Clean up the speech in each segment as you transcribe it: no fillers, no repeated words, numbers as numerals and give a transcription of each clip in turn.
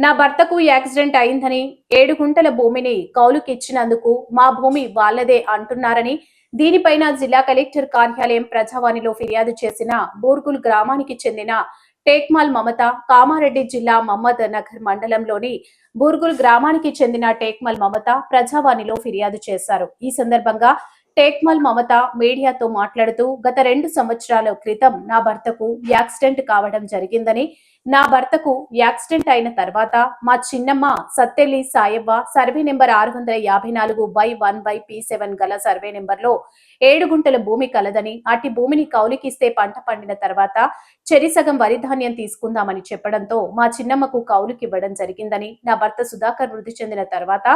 నా భర్తకు యాక్సిడెంట్ అయిందని 7 గుంటల భూమిని కౌలుకిచ్చినందుకు మా భూమి వాళ్ళదే అంటున్నారని, దీనిపైన జిల్లా కలెక్టర్ కార్యాలయం ప్రజావాణిలో ఫిర్యాదు చేసిన బూర్గుల్ గ్రామానికి చెందిన టేక్మాల్ మమత, కామారెడ్డి జిల్లా మహమ్మద్ నగర్ మండలంలోని బూర్గుల్ గ్రామానికి చెందిన టేక్మాల్ మమత ప్రజావాణిలో ఫిర్యాదు చేశారు. ఈ సందర్భంగా టేక్మాల్ మమత మీడియాతో మాట్లాడుతూ, గత 2 సంవత్సరాల క్రితం నా భర్తకు యాక్సిడెంట్ కావడం జరిగిందని, నా భర్తకు యాక్సిడెంట్ అయిన తర్వాత మా చిన్నమ్మ సత్తెల్లి సాయవ్వ సర్వే నెంబర్ 654/1/P7 గల సర్వే నెంబర్లో 7 గుంటల భూమి కలదని, అట్టి భూమిని కౌలుకిస్తే పంట పండిన తర్వాత చెరిసగం వరి ధాన్యం తీసుకుందామని చెప్పడంతో మా చిన్నమ్మకు కౌలుకివ్వడం జరిగిందని, నా భర్త సుధాకర్ మృతి చెందిన తర్వాత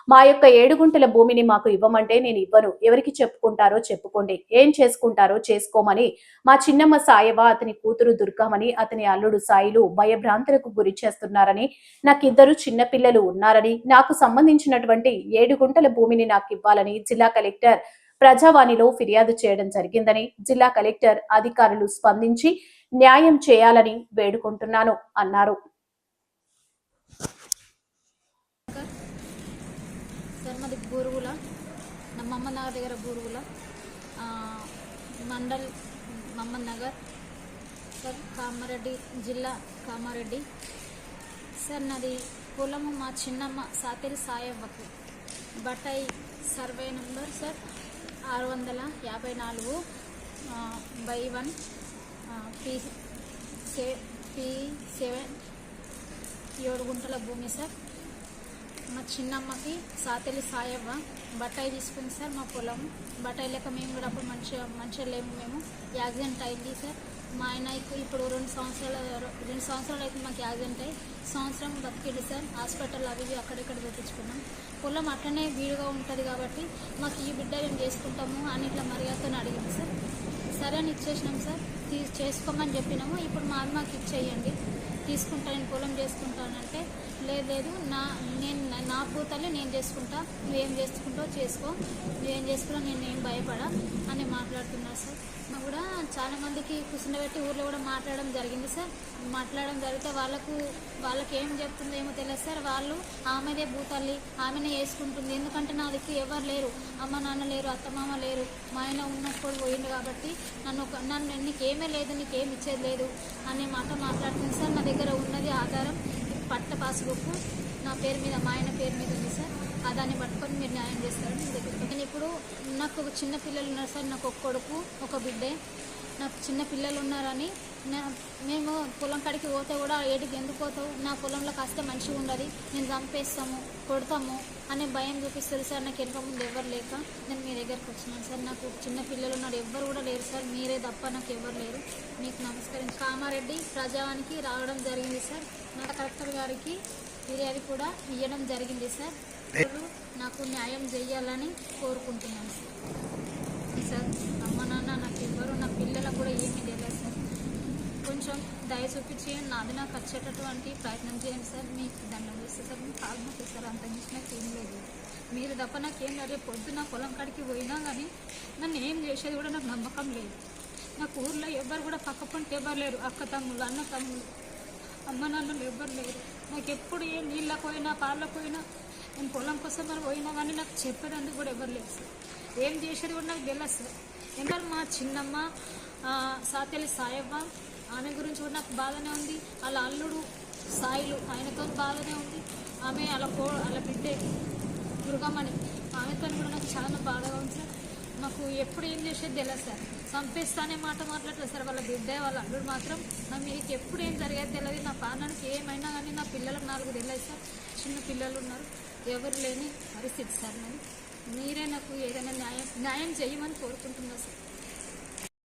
మా యొక్క 7 గుంటల భూమిని మాకు ఇవ్వమంటే నేను ఇవ్వను, ఎవరికి చెప్పుకుంటారో చెప్పుకోండి, ఏం చేసుకుంటారో చేసుకోమని మా చిన్నమ్మ సాయవ, అతని కూతురు దుర్గామని, అతని అల్లుడు సాయిలు భయభ్రాంతులకు గురి చేస్తున్నారని, నాకిద్దరు చిన్నపిల్లలు ఉన్నారని, నాకు సంబంధించినటువంటి 7 గుంటల భూమిని నాకు ఇవ్వాలని జిల్లా కలెక్టర్ ప్రజావాణిలో ఫిర్యాదు చేయడం జరిగిందని, జిల్లా కలెక్టర్ అధికారులు స్పందించి న్యాయం చేయాలని వేడుకుంటున్నాను అన్నారు. సార్ మాది బూరుగుల, మహమ్మద్ నగర్ దగ్గర బూరుగుల మండల్ మహమ్మద్ నగర్ సార్, కామారెడ్డి జిల్లా కామారెడ్డి సార్. నాది పొలము మా చిన్నమ్మ సాతెలి సాయవ్వకు బటాయి సర్వే నెంబర్ సార్ 654/1 P7 7 గుంటల భూమి సార్. మా చిన్నమ్మకి సాతెలి సాయవ్వ బట్టాయి తీసుకుంది సార్. మా పొలం బట్టాయి లేక మేము కూడా అప్పుడు మంచిగా లేము, మేము యాక్సిడెంట్ అయింది సార్. మా ఆయనకి ఇప్పుడు 2 సంవత్సరాలు అయితే మాకు యాక్సిడెంట్ అయ్యి సంవత్సరం బతికింది సార్. హాస్పిటల్ అవి అక్కడిక్కడ తెప్పించుకున్నాం. పొలం అట్లనే వీలుగా ఉంటుంది కాబట్టి మాకు ఈ బిడ్డ మేము చేసుకుంటాము అని ఇట్లా మర్యాదతో అడిగింది సార్. సరే అని ఇచ్చేసినాం సార్, చేసుకోమని చెప్పినాము. ఇప్పుడు మా అమ్మకి ఇచ్చేయండి, తీసుకుంటా, నేను పొలం చేసుకుంటానంటే లేదు నా పూతలే నేను చేసుకుంటా, నువ్వేం చేసుకుంటావు చేసుకో, నువ్వేం చేసుకున్నా నేనేం భయపడా అని మాట్లాడుతున్నారు సార్. కూడా చాలామందికి కూర్చుండబెట్టి ఊర్లో కూడా మాట్లాడడం జరిగింది సార్. మాట్లాడడం జరిగితే వాళ్ళకి ఏం చెప్తుందో ఏమో తెలియదు సార్. వాళ్ళు ఆమెదే భూతల్లి, ఆమెనే వేసుకుంటుంది, ఎందుకంటే నా దిక్కు ఎవరు లేరు, అమ్మ నాన్న లేరు, అత్తమామ లేరు, మా ఆయన ఉన్నప్పుడు పోయిండు కాబట్టి నన్ను నీకేమీ లేదు, నీకేమి ఇచ్చేది లేదు అనే మాట మాట్లాడుతుంది సార్. నా దగ్గర ఉన్నది ఆధారం పట్ట పాస్బుక్ నా పేరు మీద, మా ఆయన పేరు మీద ఉంది సార్. దాన్ని పట్టుకొని మీరు న్యాయం చేస్తారని మీ దగ్గర. నేను ఇప్పుడు నాకు ఒక చిన్న పిల్లలు ఉన్నారు సార్, నాకు ఒక కొడుకు ఒక బిడ్డే, నాకు చిన్న పిల్లలు ఉన్నారని మేము పొలం కాడికి పోతే కూడా ఏటికి ఎందుకు పోతావు, నా పొలంలో కాస్త మంచిగా ఉండదు, నేను చంపేస్తాము కొడతాము అనే భయం చూపిస్తుంది సార్. నాకు వెనక ముందు ఎవరు లేక నేను మీ దగ్గరకు వచ్చినాను సార్. నాకు చిన్న పిల్లలు ఉన్నారు, ఎవ్వరు కూడా లేరు సార్, మీరే తప్ప నాకు ఎవరు లేరు. మీకు నమస్కరించి కామారెడ్డి ప్రజావానికి రావడం జరిగింది సార్. నా కలెక్టర్ గారికి ఫిర్యాదు కూడా ఇవ్వడం జరిగింది సార్. నాకు న్యాయం చేయాలని కోరుకుంటున్నాను సార్. అమ్మ నాన్న నాకు ఎవ్వరు, నా పిల్లలకు కూడా ఏమీ తెలియదు సార్. కొంచెం దయ చూపించి నాది నాకు వచ్చేటటువంటి ప్రయత్నం చేయండి సార్. మీకు దండం చేస్తే సార్, మీకు కాల్మొక్కి సార్, అంత మించి నాకు ఏం లేదు. మీరు తప్ప నాకేం లేదు. పొద్దున్న పొలం కాడికి పోయినా కానీ నన్ను ఏం చేసేది కూడా నాకు నమ్మకం లేదు. నాకు ఊర్లో ఎవ్వరు కూడా పక్క పంట ఎవ్వరు లేరు, అక్క తమ్ముళ్ళు అన్న తమ్ముళ్ళు అమ్మ నాన్నలు ఎవ్వరు లేరు. నాకు ఎప్పుడు ఏ నీళ్ళకు పోయినా పాలకు పోయినా నేను పొలం కోసం మరి పోయినా కానీ నాకు చెప్పేటందుకు కూడా ఎవరు లేదు సార్. ఏం చేసేది కూడా నాకు తెలియదు సార్. ఎందుకంటే మా చిన్నమ్మ సాతెలి సాయవ్వ, ఆమె గురించి కూడా నాకు బాధనే ఉంది. వాళ్ళ అల్లుడు సాయిలు ఆయనతో బాధనే ఉంది. ఆమె అలా బిడ్డే దుర్గమ్మని, ఆమెతో కూడా నాకు చాలా బాధగా ఉంది సార్. నాకు ఎప్పుడు ఏం చేసేది తెలియదు సార్. చంపేస్తానే మాట మాట్లాడలేదు సార్. వాళ్ళ బిడ్డ వాళ్ళ అల్లుడు మాత్రం మీకు ఎప్పుడు ఏం జరిగేది తెలియదు. నా ప్రాణానికి ఏమైనా కానీ నా పిల్లలకు 4 తెలియదు సార్. చిన్న పిల్లలు ఉన్నారు, ఎవరు లేని పరిస్థితి సార్. మీరే నాకు ఏదైనా న్యాయం చేయమని కోరుకుంటున్నా సార్.